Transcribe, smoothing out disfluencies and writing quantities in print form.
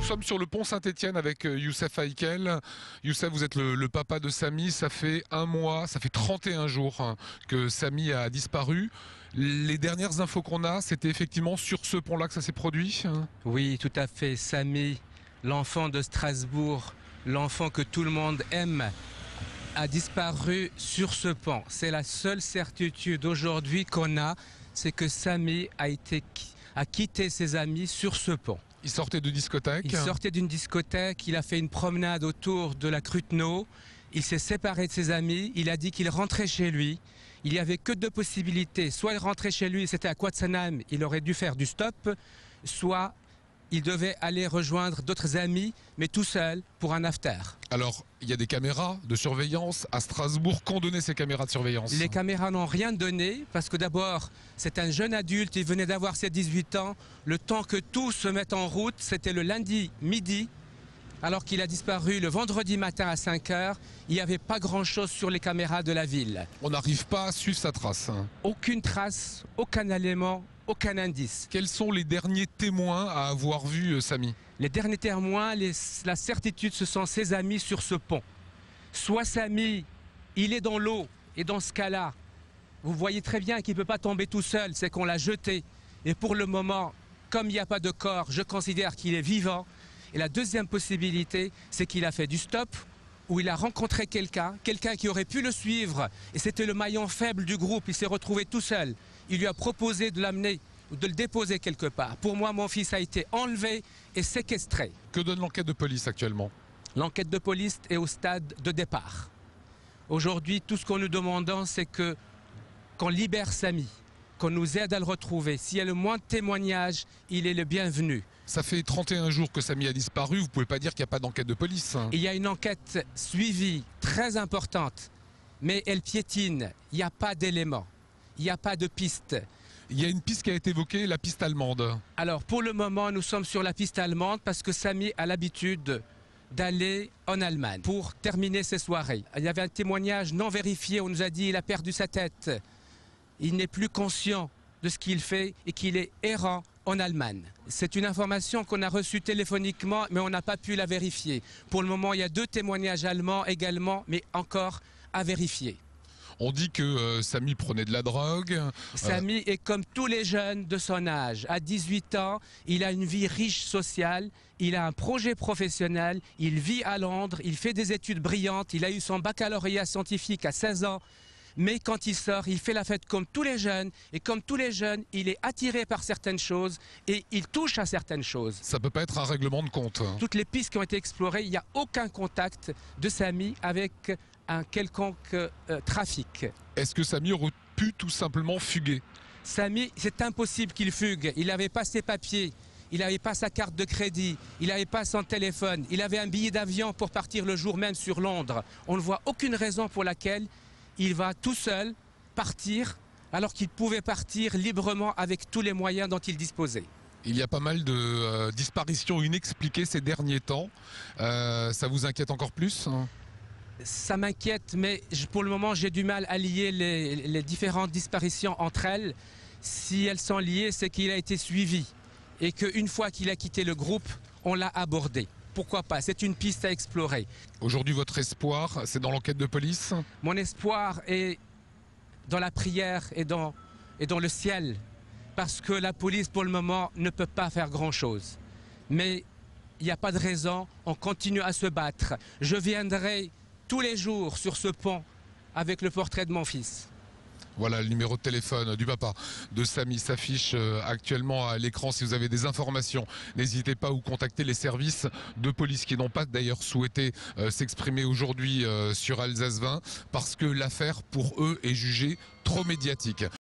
sommes sur le pont Saint-Étienne avec Youssef Aïkel. Youssef, vous êtes le papa de Samy. Ça fait un mois, ça fait 31 jours que Samy a disparu. Les dernières infos qu'on a, c'était effectivement sur ce pont-là que ça s'est produit? Oui, tout à fait. Samy, l'enfant de Strasbourg, l'enfant que tout le monde aime, a disparu sur ce pont. C'est la seule certitude aujourd'hui qu'on a, c'est que Samy a quitté ses amis sur ce pont. Il sortait de discothèque? Il sortait d'une discothèque, il a fait une promenade autour de la Cruteno, il s'est séparé de ses amis, il a dit qu'il rentrait chez lui. Il n'y avait que deux possibilités, soit il rentrait chez lui, c'était à Quatsanam, il aurait dû faire du stop, soit il devait aller rejoindre d'autres amis, mais tout seul, pour un after. Alors, il y a des caméras de surveillance à Strasbourg. Qu'ont donné ces caméras de surveillance? Les caméras n'ont rien donné, parce que d'abord, c'est un jeune adulte, il venait d'avoir ses 18 ans. Le temps que tout se mette en route, c'était le lundi midi, alors qu'il a disparu le vendredi matin à 5 h. Il n'y avait pas grand-chose sur les caméras de la ville. On n'arrive pas à suivre sa trace. Aucune trace, aucun élément, aucun indice. Quels sont les derniers témoins à avoir vu Samy? Les derniers témoins, la certitude, ce sont ses amis sur ce pont. Soit Samy, il est dans l'eau, et dans ce cas-là, vous voyez très bien qu'il ne peut pas tomber tout seul, c'est qu'on l'a jeté. Et pour le moment, comme il n'y a pas de corps, je considère qu'il est vivant. Et la deuxième possibilité, c'est qu'il a fait du stop, où il a rencontré quelqu'un qui aurait pu le suivre. Et c'était le maillon faible du groupe, il s'est retrouvé tout seul. Il lui a proposé de l'amener ou de le déposer quelque part. Pour moi, mon fils a été enlevé et séquestré. Que donne l'enquête de police actuellement? L'enquête de police est au stade de départ. Aujourd'hui, tout ce qu'on nous demande, c'est qu'on libère Samy, qu'on nous aide à le retrouver. S'il y a le moins de témoignages, il est le bienvenu. Ça fait 31 jours que Samy a disparu, vous ne pouvez pas dire qu'il n'y a pas d'enquête de police. Il y a une enquête suivie, très importante, mais elle piétine, il n'y a pas d'éléments, il n'y a pas de piste. Il y a une piste qui a été évoquée, la piste allemande. Alors pour le moment, nous sommes sur la piste allemande parce que Samy a l'habitude d'aller en Allemagne pour terminer ses soirées. Il y avait un témoignage non vérifié, on nous a dit qu'il a perdu sa tête. Il n'est plus conscient de ce qu'il fait et qu'il est errant en Allemagne. C'est une information qu'on a reçue téléphoniquement, mais on n'a pas pu la vérifier. Pour le moment, il y a 2 témoignages allemands également, mais encore à vérifier. On dit que Samy prenait de la drogue. Samy est comme tous les jeunes de son âge. À 18 ans, il a une vie riche sociale, il a un projet professionnel, il vit à Londres, il fait des études brillantes, il a eu son baccalauréat scientifique à 16 ans. Mais quand il sort, il fait la fête comme tous les jeunes. Et comme tous les jeunes, il est attiré par certaines choses et il touche à certaines choses. Ça ne peut pas être un règlement de compte. Toutes les pistes qui ont été explorées, il n'y a aucun contact de Samy avec un quelconque trafic. Est-ce que Samy aurait pu tout simplement fuguer? Samy, c'est impossible qu'il fugue. Il n'avait pas ses papiers. Il n'avait pas sa carte de crédit, il n'avait pas son téléphone, il avait un billet d'avion pour partir le jour même sur Londres. On ne voit aucune raison pour laquelle il va tout seul partir alors qu'il pouvait partir librement avec tous les moyens dont il disposait. Il y a pas mal de disparitions inexpliquées ces derniers temps. Ça vous inquiète encore plus? Ça m'inquiète, mais pour le moment, j'ai du mal à lier les différentes disparitions entre elles. Si elles sont liées, c'est qu'il a été suivi et qu'une fois qu'il a quitté le groupe, on l'a abordé. Pourquoi pas? C'est une piste à explorer. Aujourd'hui, votre espoir, c'est dans l'enquête de police? Mon espoir est dans la prière et dans le ciel, parce que la police, pour le moment, ne peut pas faire grand-chose. Mais il n'y a pas de raison, on continue à se battre. Je viendrai tous les jours sur ce pont avec le portrait de mon fils. Voilà, le numéro de téléphone du papa de Samy s'affiche actuellement à l'écran. Si vous avez des informations, n'hésitez pas ou contacter les services de police qui n'ont pas d'ailleurs souhaité s'exprimer aujourd'hui sur Alsace 20 parce que l'affaire pour eux est jugée trop médiatique.